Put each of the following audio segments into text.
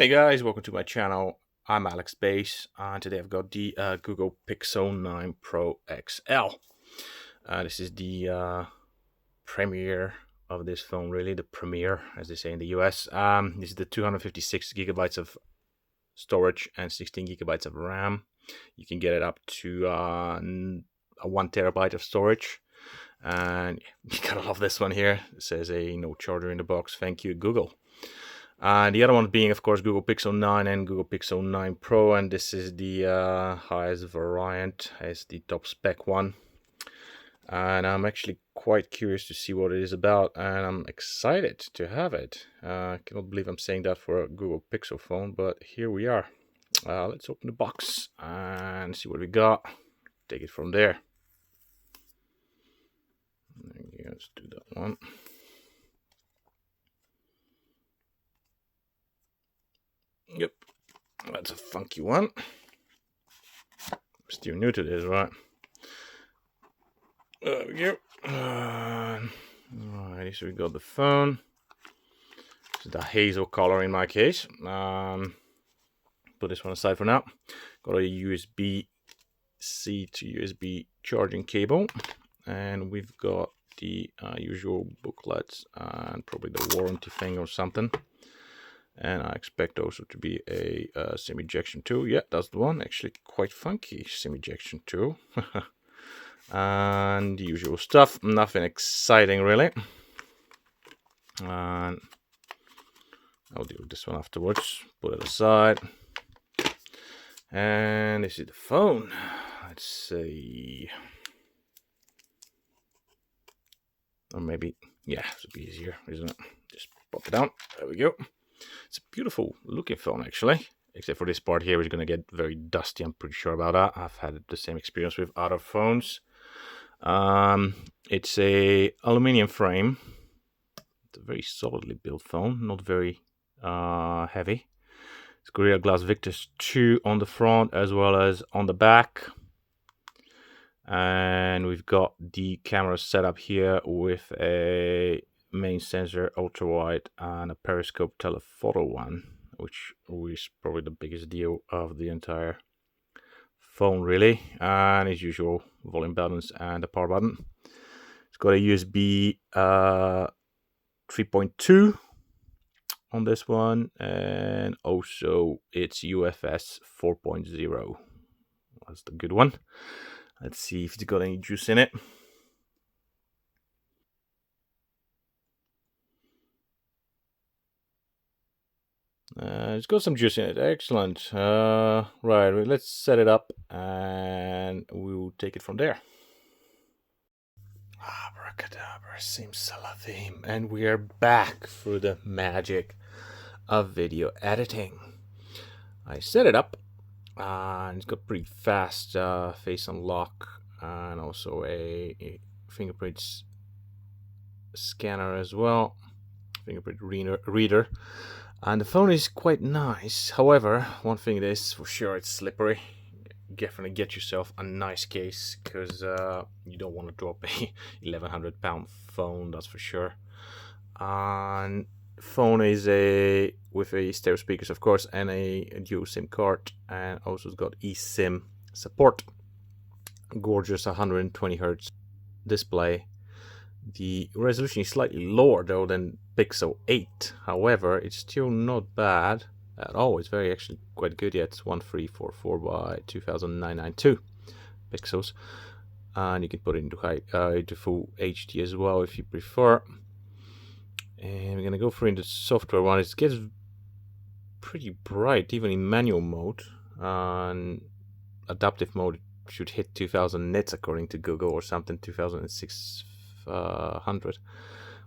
Hey guys, welcome to my channel. I'm Alex Base, and today I've got the Google Pixel 9 Pro XL. This is the premiere of this phone, really, the premiere, as they say in the US. This is the 256 gigabytes of storage and 16 gigabytes of RAM. You can get it up to a 1 terabyte of storage. And you gotta love this one here. It says no charger in the box. Thank you, Google. The other one being, of course, Google Pixel 9 and Google Pixel 9 Pro, and this is the highest variant, as the top spec one. And I'm actually quite curious to see what it is about, and I'm excited to have it. I cannot believe I'm saying that for a Google Pixel phone, but here we are. Let's open the box and see what we got. Take it from there. Let's do that one. Yep, that's a funky one. Still new to this, right? There we go. Alrighty, so we got the phone. This is the hazel color in my case. Put this one aside for now. Got a USB-C to USB charging cable, and we've got the usual booklets and probably the warranty thing or something. And I expect also to be a SIM ejection tool. Yeah, that's the one. Actually, quite funky SIM ejection tool. And the usual stuff. Nothing exciting, really. And I'll deal with this one afterwards. Put it aside. And this is the phone. Let's see. Or maybe, yeah, it'll be easier, isn't it? Just pop it down. There we go. It's a beautiful looking phone, actually, except for this part here is going to get very dusty. I'm pretty sure about that. I've had the same experience with other phones. It's a aluminium frame. It's a very solidly built phone, not very heavy. It's Gorilla Glass Victus 2 on the front as well as on the back. And we've got the camera set up here with a main sensor, ultra wide, and a periscope telephoto one, which is probably the biggest deal of the entire phone, really. And as usual, volume buttons and the power button. It's got a USB 3.2 on this one, and also it's UFS 4.0. That's the good one. Let's see if it's got any juice in it. It's got some juice in it. Excellent. Right, let's set it up and we'll take it from there. Abracadabra, simsalabim, and we are back through the magic of video editing. I set it up, and it's got pretty fast face unlock and also a fingerprints scanner as well, fingerprint reader. And the phone is quite nice. However, one thing is for sure, it's slippery. Definitely get yourself a nice case, because you don't want to drop a 1,100 pound phone, that's for sure. And phone is with a stereo speakers, of course, and a dual SIM card, and also it's got eSIM support. Gorgeous 120 Hz display. The resolution is slightly lower though than Pixel 8. However, it's still not bad at all. It's very actually quite good. Yeah, it's 1344 by 2992 pixels, and you can put it into full HD as well if you prefer. And we're gonna go for the software one. It gets pretty bright even in manual mode, and adaptive mode should hit 2000 nits according to Google or something, 2600,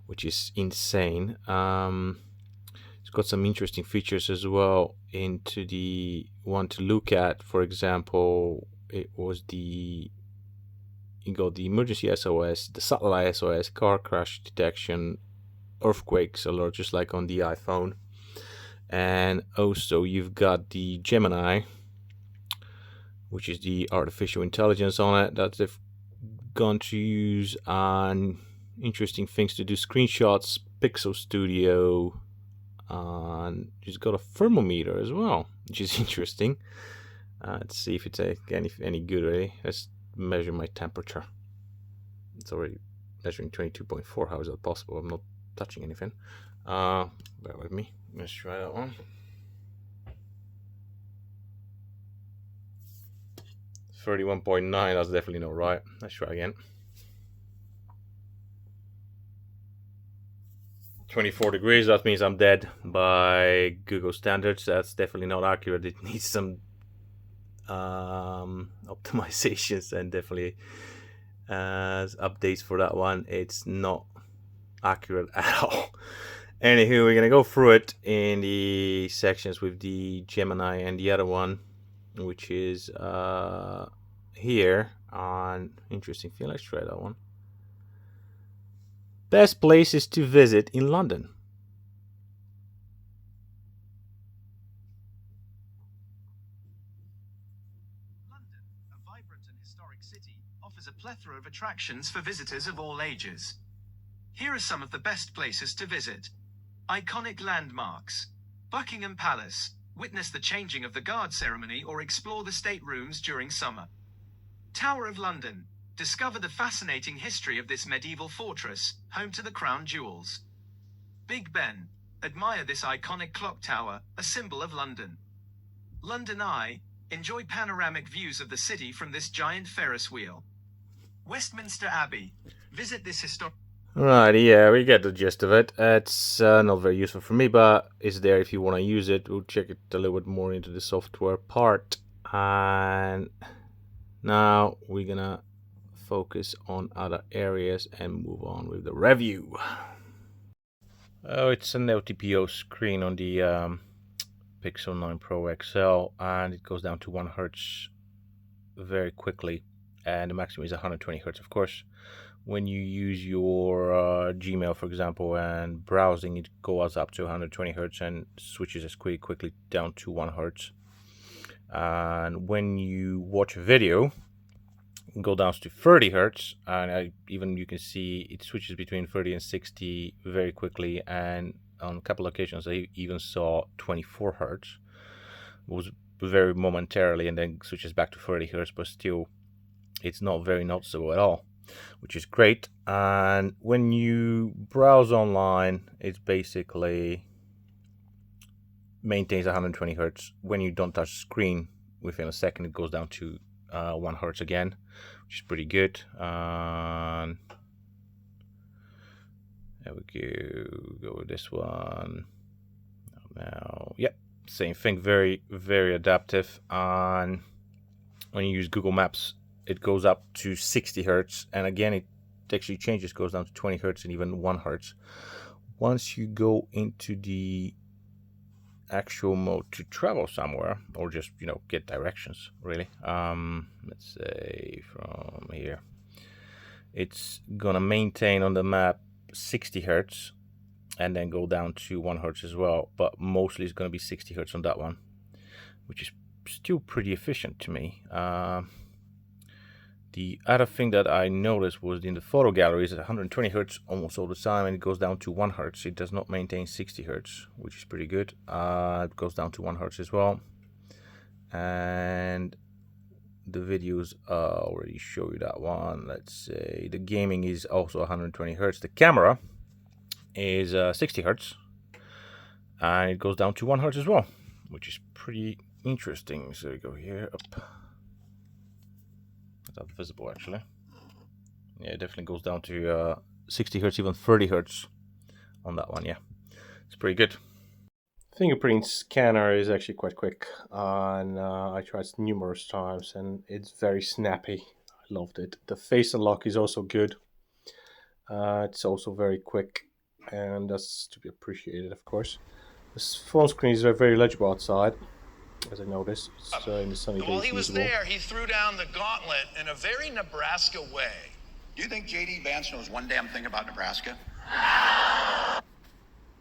which is insane. It's got some interesting features as well into the one to look at. For example, it was you got the emergency SOS, the satellite SOS, car crash detection, earthquakes alert, just like on the iPhone. And also you've got the Gemini, which is the artificial intelligence on it that they've gone to use on interesting things to do, screenshots, Pixel Studio, and it's got a thermometer as well, which is interesting. Let's see if it's any good really. Let's measure my temperature. It's already measuring 22.4. How is that possible? I'm not touching anything. Bear with me. Let's try that one. 31.9. That's definitely not right. Let's try again. 24 degrees. That means I'm dead by Google standards. That's definitely not accurate. It needs some optimizations and definitely updates for that one. It's not accurate at all. Anywho, we're gonna go through it in the sections with the Gemini and the other one, which is here on interesting thing. Let's try that one. Best places to visit in London. London, a vibrant and historic city, offers a plethora of attractions for visitors of all ages. Here are some of the best places to visit. Iconic landmarks. Buckingham Palace. Witness the changing of the guard ceremony or explore the state rooms during summer. Tower of London. Discover the fascinating history of this medieval fortress, home to the crown jewels. Big Ben. Admire this iconic clock tower, a symbol of London. London Eye. Enjoy panoramic views of the city from this giant Ferris wheel. Westminster Abbey. Visit this historic... Right, yeah, we get the gist of it. It's not very useful for me, but it's there if you want to use it. We'll check it a little bit more into the software part. And now we're gonna focus on other areas and move on with the review. Oh, it's an LTPO screen on the Pixel 9 Pro XL, and it goes down to 1 Hz very quickly, and the maximum is 120 Hz, of course. When you use your Gmail, for example, and browsing, it goes up to 120 Hz and switches as quickly down to 1 Hz. And when you watch a video, it goes down to 30 Hz, and you can see it switches between 30 and 60 very quickly. And on a couple of occasions, I even saw 24 Hz. It was very momentarily, and then switches back to 30 Hz, but still, it's not very noticeable at all, which is great. And when you browse online, it basically maintains 120 Hz. When you don't touch the screen, within a second it goes down to 1 Hz again, which is pretty good. There we go with this one. Now, yep, same thing, very adaptive. And when you use Google Maps, it goes up to 60 Hz, and again it actually changes, goes down to 20 Hz and even 1 Hz. Once you go into the actual mode to travel somewhere, or just get directions, really, let's say from here, it's gonna maintain on the map 60 Hz and then go down to 1 Hz as well, but mostly it's gonna be 60 Hz on that one, which is still pretty efficient to me. The other thing that I noticed was in the photo gallery is at 120 Hz almost all the time, and it goes down to 1 Hz. It does not maintain 60 Hz, which is pretty good. It goes down to 1 Hz as well. And the videos already show you that one. Let's say the gaming is also 120 Hz. The camera is 60 Hz, and it goes down to 1 Hz as well, which is pretty interesting. So we go here, up. It's not visible actually. Yeah, it definitely goes down to 60 Hz, even 30 Hz on that one. Yeah, it's pretty good. Fingerprint scanner is actually quite quick, and I tried it numerous times, and it's very snappy. I loved it. The face unlock is also good. It's also very quick, and that's to be appreciated, of course. This phone screen is very legible outside, as I noticed. It's in the sunny days. While he was there, he threw down the gauntlet in a very Nebraska way. Do you think J.D. Vance knows one damn thing about Nebraska?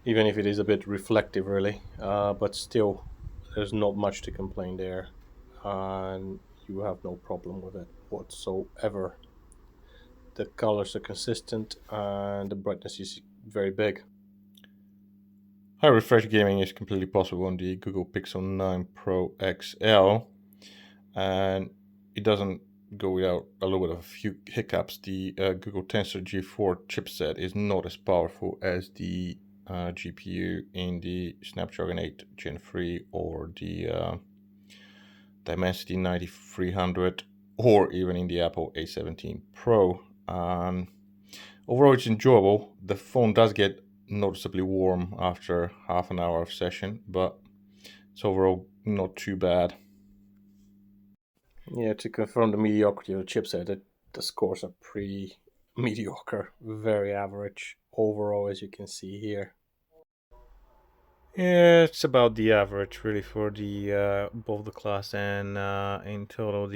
Even if it is a bit reflective, really, but still, there's not much to complain there, and you have no problem with it whatsoever. The colors are consistent, and the brightness is very big. High refresh gaming is completely possible on the Google Pixel 9 Pro XL, and it doesn't go without a little bit of a few hiccups. The Google Tensor G4 chipset is not as powerful as the GPU in the Snapdragon 8 Gen 3 or the Dimensity 9300 or even in the Apple A17 Pro. Overall, it's enjoyable. The phone does get noticeably warm after half an hour of session, but it's overall not too bad. Yeah, to confirm the mediocrity of the chipset, the scores are pretty mediocre, very average overall, as you can see here. Yeah, it's about the average, really, for the both the class and in total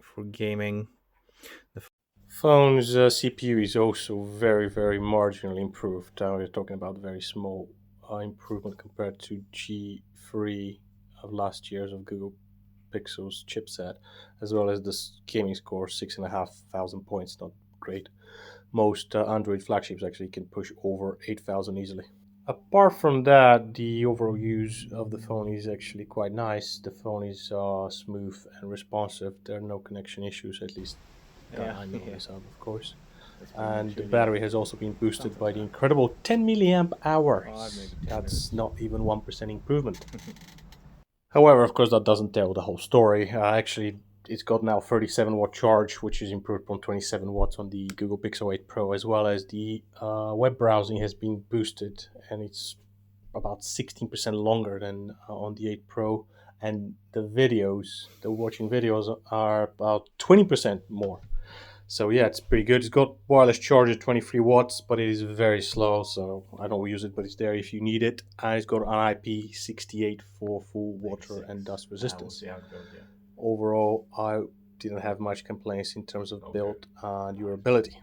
for gaming. The phone's CPU is also very, very marginally improved. We're talking about very small improvement compared to G3 of last year's of Google Pixel's chipset, as well as this gaming score, 6,500 points. Not great. Most Android flagships actually can push over 8,000 easily. Apart from that, the overall use of the phone is actually quite nice. The phone is smooth and responsive. There are no connection issues, at least I know this of course. And the battery has also been boosted by the incredible 10 milliamp hours. That's not even 1% improvement. However, of course, that doesn't tell the whole story. Actually, it's got now 37 watt charge, which is improved from 27 watts on the Google Pixel 8 Pro, as well as the web browsing has been boosted, and it's about 16% longer than on the 8 Pro. And the watching videos are about 20% more. So yeah, it's pretty good. It's got wireless charge at 23 watts, but it is very slow, so I don't use it, but it's there if you need it. And it's got an IP68 for full water and dust resistance. Overall, I didn't have much complaints in terms of build and durability.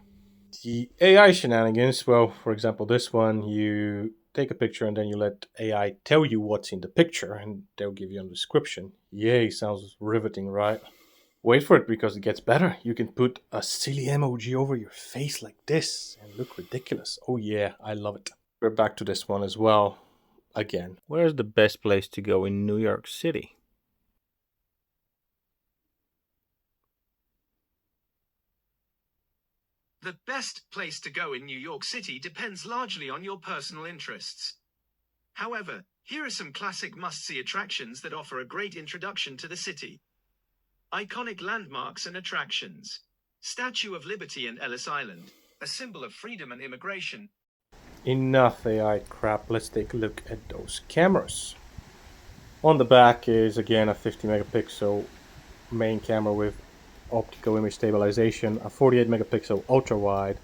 The AI shenanigans, well, for example, this one, you take a picture and then you let AI tell you what's in the picture, and they'll give you a description. Yay, sounds riveting, right? Wait for it, because it gets better. You can put a silly emoji over your face like this and look ridiculous. Oh yeah, I love it. We're back to this one as well. Again. Where's the best place to go in New York City? The best place to go in New York City depends largely on your personal interests. However, here are some classic must-see attractions that offer a great introduction to the city. Iconic landmarks and attractions. Statue of Liberty and Ellis Island, a symbol of freedom and immigration. Enough AI crap, let's take a look at those cameras. On the back is again a 50 megapixel main camera with optical image stabilization, a 48 megapixel ultra wide,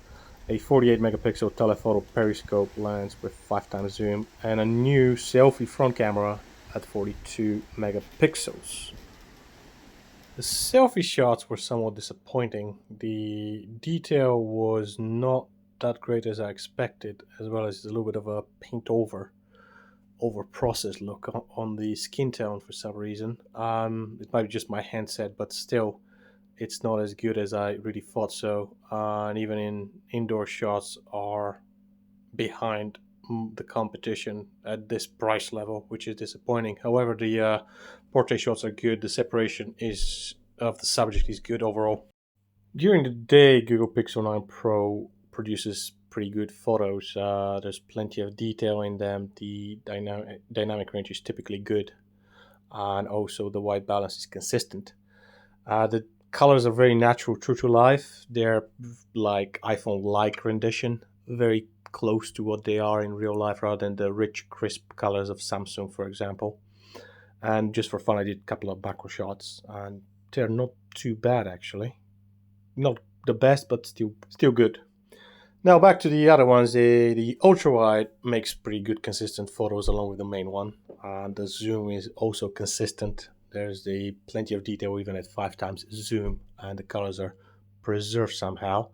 a 48 megapixel telephoto periscope lens with 5x zoom, and a new selfie front camera at 42 megapixels. The selfie shots were somewhat disappointing. The detail was not that great as I expected, as well as a little bit of a paint over processed look on the skin tone for some reason. It might be just my handset, but still, it's not as good as I really thought so. And even in indoor shots are behind the competition at this price level, which is disappointing. However, the portrait shots are good. The separation of the subject is good overall. During the day, Google Pixel 9 Pro produces pretty good photos. There's plenty of detail in them. The dynamic range is typically good, and also the white balance is consistent. The colors are very natural, true to life. They're like iPhone-like rendition, very close to what they are in real life, rather than the rich, crisp colors of Samsung, for example. And just for fun, I did a couple of macro shots, and they're not too bad actually. Not the best, but still good. Now back to the other ones. The ultra wide makes pretty good consistent photos along with the main one, and the zoom is also consistent. There's plenty of detail even at 5x zoom, and the colors are preserved somehow.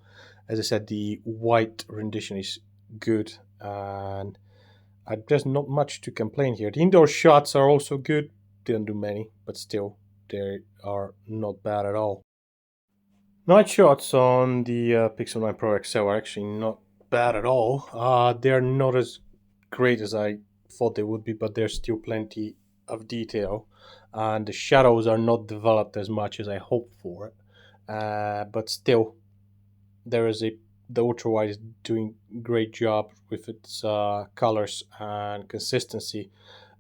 As I said, the white rendition is good, and there's not much to complain here. The indoor shots are also good. Didn't do many, but still, they are not bad at all. Night shots on the Pixel 9 Pro XL are actually not bad at all. They're not as great as I thought they would be, but there's still plenty of detail, and the shadows are not developed as much as I hoped for. But still, the ultra wide is doing great job with its colors and consistency,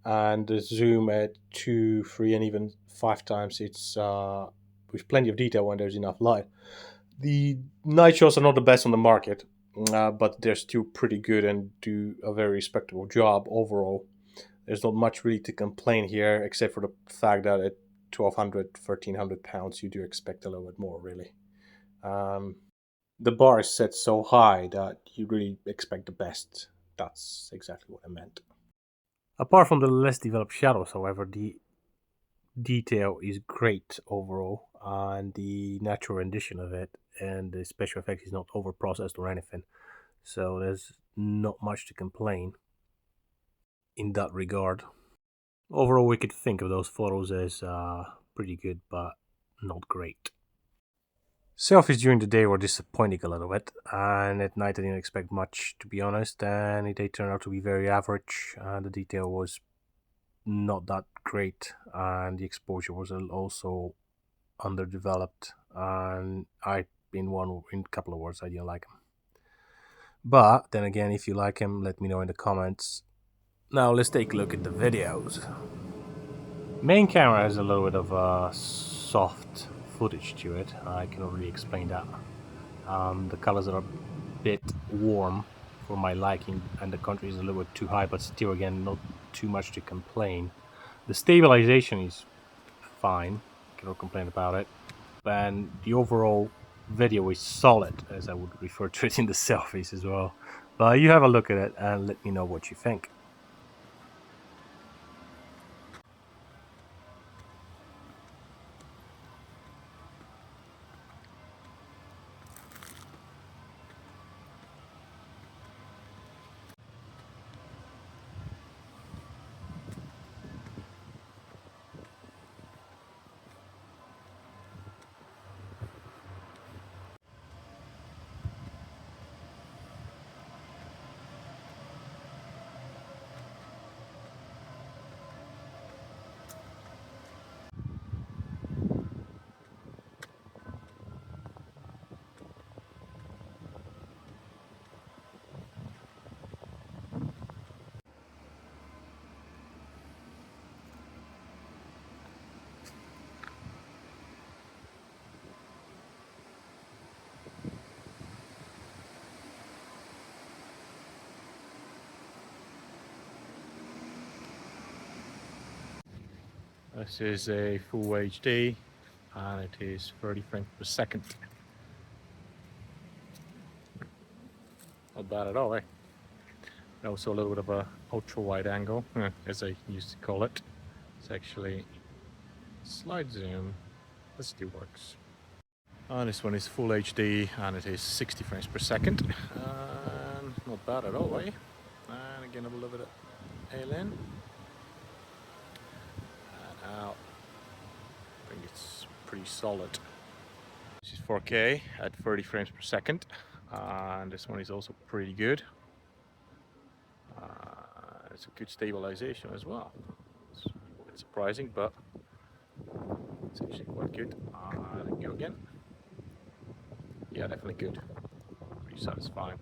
and the zoom at 2, 3, and even 5 times. It's with plenty of detail when there's enough light. The night shows are not the best on the market, but they're still pretty good and do a very respectable job overall. There's not much really to complain here, except for the fact that at 1,200, 1,300 pounds, you do expect a little bit more, really. The bar is set so high that you really expect the best. That's exactly what I meant. Apart from the less developed shadows, however, the detail is great overall, and the natural rendition of it and the special effect is not over processed or anything, so there's not much to complain in that regard. Overall, we could think of those photos as pretty good, but not great. Selfies during the day were disappointing a little bit, and at night I didn't expect much, to be honest, and they turned out to be very average, and the detail was not that great, and the exposure was also underdeveloped, and in a couple of words, I didn't like them. But then again, if you like them, let me know in the comments. Now let's take a look at the videos. Main camera has a little bit of a soft footage to it. I cannot really explain that. The colors are a bit warm for my liking, and the contrast is a little bit too high, but still, again, not too much to complain. The stabilization is fine, cannot complain about it, and the overall video is solid, as I would refer to it in the selfies as well. But you have a look at it and let me know what you think. This is a full HD, and it is 30 frames per second. Not bad at all, eh? And also a little bit of a ultra wide angle, as I used to call it. It's actually slide zoom, that still works. And this one is full HD, and it is 60 frames per second. And not bad at all, eh? And again, have a little bit of alien. Out. I think it's pretty solid. This is 4K at 30 frames per second, and this one is also pretty good. It's a good stabilization as well. It's a bit surprising, but it's actually quite good. There we go again. Yeah, definitely good. Pretty satisfying.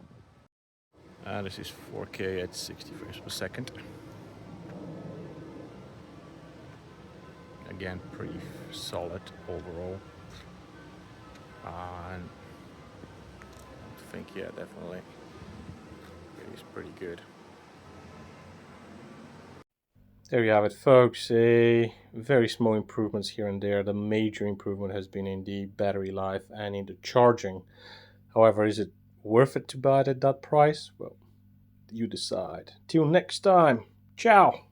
And this is 4K at 60 frames per second. Again, pretty solid overall, and I think, yeah, definitely it's pretty good. There you have it, folks. Very small improvements here and there. The major improvement has been in the battery life and in the charging. However, is it worth it to buy it at that price? Well, you decide. Till next time, ciao!